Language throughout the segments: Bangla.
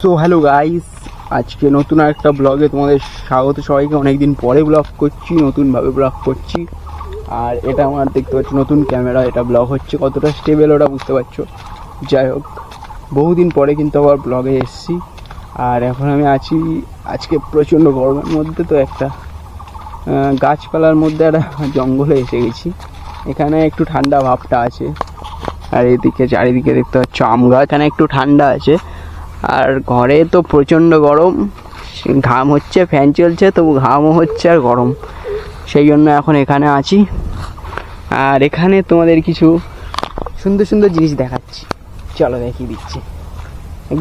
সো হ্যালো গাইস, আজকে নতুন একটা ব্লগে তোমাদের স্বাগত। সবাইকে অনেকদিন পরে ব্লগ করছি, নতুনভাবে ব্লগ করছি। আর এটা আমার দেখতে পাচ্ছি নতুন ক্যামেরা, এটা ব্লগ হচ্ছে কতটা স্টেবল ওটা বুঝতে পারছো। যাই হোক, বহুদিন পরে কিন্তু আবার ব্লগে এসেছি। আর এখন আমি আছি আজকে প্রচণ্ড গরমের মধ্যে, তো একটা গাছপালার মধ্যে একটা জঙ্গলে এসে গেছি। এখানে একটু ঠান্ডা ভাবটা আছে। আর এদিকে চারিদিকে দেখতে পাচ্ছ আম গাছ, এখানে একটু ঠান্ডা আছে। আর ঘরে তো প্রচণ্ড গরম, ঘাম হচ্ছে, ফ্যান চলছে তবু ঘামও হচ্ছে আর গরম, সেই জন্য এখন এখানে আছি। আর এখানে তোমাদের কিছু সুন্দর সুন্দর জিনিস দেখাচ্ছি, চলো দেখিয়ে দিচ্ছি।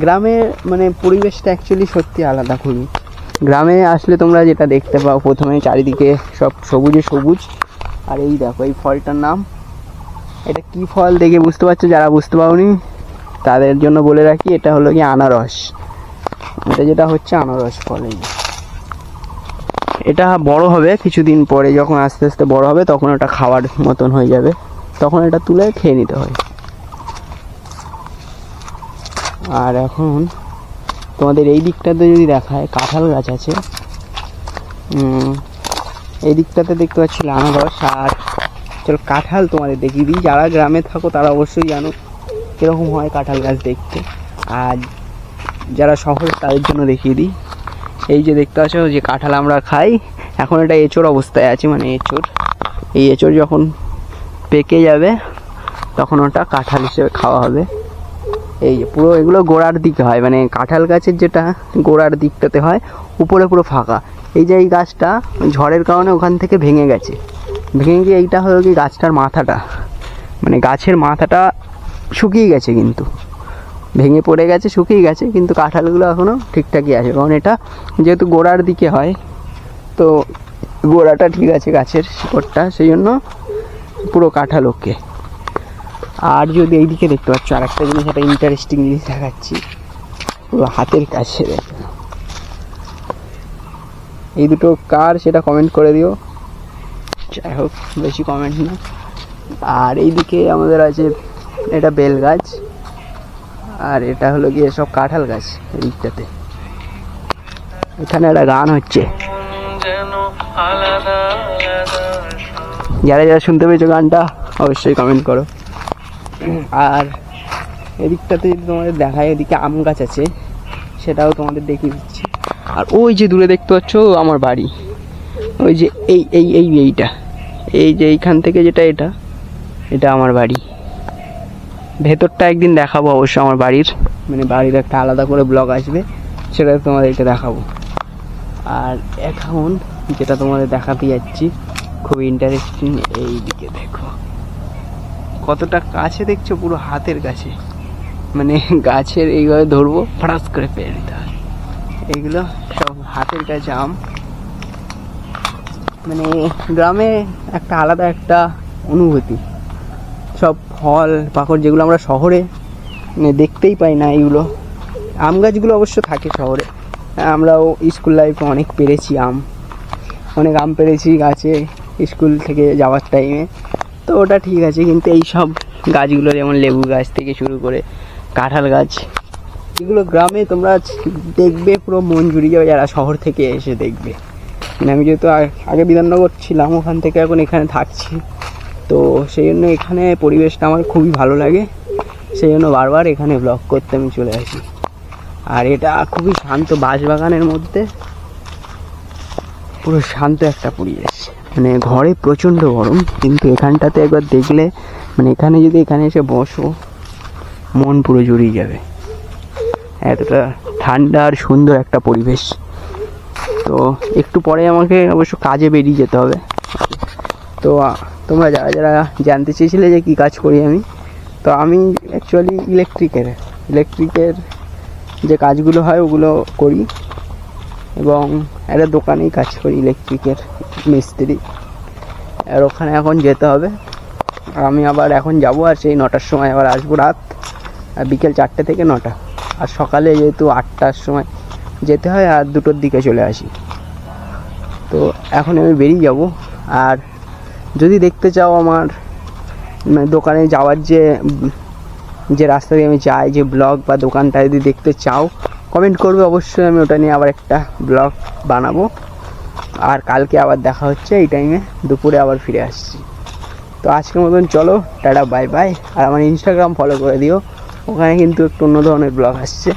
গ্রামের মানে পরিবেশটা অ্যাকচুয়ালি সত্যি আলাদা খুবই। গ্রামে আসলে তোমরা যেটা দেখতে পাও, প্রথমে চারিদিকে সব সবুজে সবুজ। আর এই দেখো, এই ফলটার নাম, এটা কি ফল দেখে বুঝতে পারছো? যারা বুঝতে পারোনি তাদের জন্য বলে রাখি, এটা হলো কি আনারস। এটা যেটা হচ্ছে আনারস ফল। এটা বড় হবে কিছুদিন পরে, যখন আস্তে আস্তে বড় হবে তখন এটা খাওয়ার মতন হয়ে যাবে, তখন এটা তুলে খেয়ে নিতে হয়। আর এখন তোমাদের এই দিকটাতে যদি দেখায়, কাঁঠাল গাছ আছে। এই দিকটাতে দেখতে পাচ্ছি আনারস। আর চলো কাঁঠাল তোমাদের দেখিয়ে দিই, যারা গ্রামে থাকো তারা অবশ্যই জানো কীরকম হয় কাঁঠাল গাছ দেখতে। আর যারা শহরে তাদের জন্য দেখিয়ে দিই, এই যে দেখতে পাচ্ছ যে কাঁঠাল আমরা খাই, এখন এটা এঁচোড় অবস্থায় আছে, মানে এঁচোড়। এই এঁচোড় যখন পেকে যাবে তখন ওটা কাঁঠাল হিসেবে খাওয়া হবে। এই যে পুরো এগুলো গোড়ার দিকে হয়, মানে কাঁঠাল গাছের যেটা গোড়ার দিকটাতে হয়, উপরে পুরো ফাঁকা। এই যে এই গাছটা ঝড়ের কারণে ওখান থেকে ভেঙে গেছে, ভেঙে গিয়ে এইটা হলো কি গাছটার মাথাটা, মানে গাছের মাথাটা শুকিয়ে গেছে, কিন্তু ভেঙে পড়ে গেছে, শুকিয়ে গেছে, কিন্তু কাঁঠালগুলো এখনও ঠিকঠাকই আছে। কারণ এটা যেহেতু গোড়ার দিকে হয়, তো গোড়াটা ঠিক আছে গাছের শিকড়টা, সেই জন্য পুরো কাঁঠাল ওকে। আর যদি এইদিকে দেখতে পাচ্ছ আর একটা জিনিস, একটা ইন্টারেস্টিং জিনিস দেখাচ্ছি, পুরো হাতের কাছে দেখো। এই দুটো কার সেটা কমেন্ট করে দিও, যাই হোক বেশি কমেন্ট না। আর এইদিকে আমাদের আছে এটা বেল গাছ, আর এটা হলো গিয়ে সব কাঁঠাল গাছ। এদিকটাতে এখানে একটা গান হচ্ছে, যারা যারা শুনতে পেয়েছো গানটা অবশ্যই কমেন্ট করো। আর এদিকটাতে যদি তোমাদের দেখায়, এদিকে আম গাছ আছে, সেটাও তোমাদের দেখিয়ে দিচ্ছি। আর ওই যে দূরে দেখতে পাচ্ছ আমার বাড়ি, ওই যে এইটা, এই যে এইখান থেকে যেটা, এটা আমার বাড়ি। ভেতরটা একদিন দেখাবো অবশ্য আমার বাড়ির, মানে বাড়ির একটা আলাদা করে ব্লগ আসবে, সেটা তোমাদেরকে দেখাবো। আর এখন যেটা তোমাদের দেখাতে যাচ্ছি খুব ইন্টারেস্টিং, এই দিকে দেখো কতটা কাছে দেখছো, পুরো হাতের কাছে, মানে গাছের এইভাবে ধরবো ফটাস করে পেয়ে নিতে হয়। এইগুলো সব হাতের কাছে আম। মানে গ্রামে একটা আলাদা একটা অনুভূতি, সব ফল পাকড় যেগুলো আমরা শহরে মানে দেখতেই পাই না। এইগুলো আম গাছগুলো অবশ্য থাকে শহরে, আমরাও স্কুল লাইফে অনেক পেরেছি অনেক আম পেরেছি গাছে স্কুল থেকে যাওয়ার টাইমে, তো ওটা ঠিক আছে। কিন্তু এই সব গাছগুলো যেমন লেবু গাছ থেকে শুরু করে কাঁঠাল গাছ, এগুলো গ্রামে তোমরা দেখবে পুরো মন জুড়িয়ে যাবে যারা শহর থেকে এসে দেখবে। মানে আমি যেহেতু আগে বিধাননগর ছিলাম, ওখান থেকে এখন এখানে থাকছি, তো সেই জন্য এখানে পরিবেশটা আমার খুবই ভালো লাগে, সেই জন্য বারবার এখানে ব্লগ করতে আমি চলে আসি। আর এটা খুবই শান্ত, বাঁশবাগানের মধ্যে পুরো শান্ত একটা পরিবেশ। মানে ঘরে প্রচণ্ড গরম, কিন্তু এখানটাতে একবার দেখলে, মানে এখানে যদি এখানে এসে বসো মন পুরো জুড়িয়ে যাবে, এতটা ঠান্ডা আর সুন্দর একটা পরিবেশ। তো একটু পরে আমাকে অবশ্য কাজে বেরিয়ে যেতে হবে। তো তোমরা যারা যারা জানতে চেয়েছিলে যে কী কাজ করি আমি, তো আমি অ্যাকচুয়ালি ইলেকট্রিকের যে কাজগুলো হয় ওগুলো করি, এবং একটা দোকানেই কাজ করি, ইলেকট্রিকের মিস্ত্রি। আর ওখানে এখন যেতে হবে, আমি আবার এখন যাব, আর সেই 9টার সময় আবার আসবো রাত, আর বিকেল 4টে থেকে 9টা। আর সকালে যেহেতু 8টার সময় যেতে হয়, আর 2টোর দিকে চলে আসি। তো এখন আমি বেরিয়ে যাব। আর যদি দেখতে চাও আমার দোকানে যাওয়ার যে রাস্তা দিয়ে আমি যাই, যে ব্লগ বা দোকানটা যদি দেখতে চাও, কমেন্ট করবে অবশ্যই, আমি ওটা নিয়ে আবার একটা ব্লগ বানাবো। আর কালকে আবার দেখা হচ্ছে এই টাইমে, দুপুরে আবার ফিরে আসছি। তো আজকের মতন চলো, টাটা বাই বাই। আর আমার ইনস্টাগ্রাম ফলো করে দিও, ওখানে কিন্তু একটু অন্য ধরনের ব্লগ আসছে।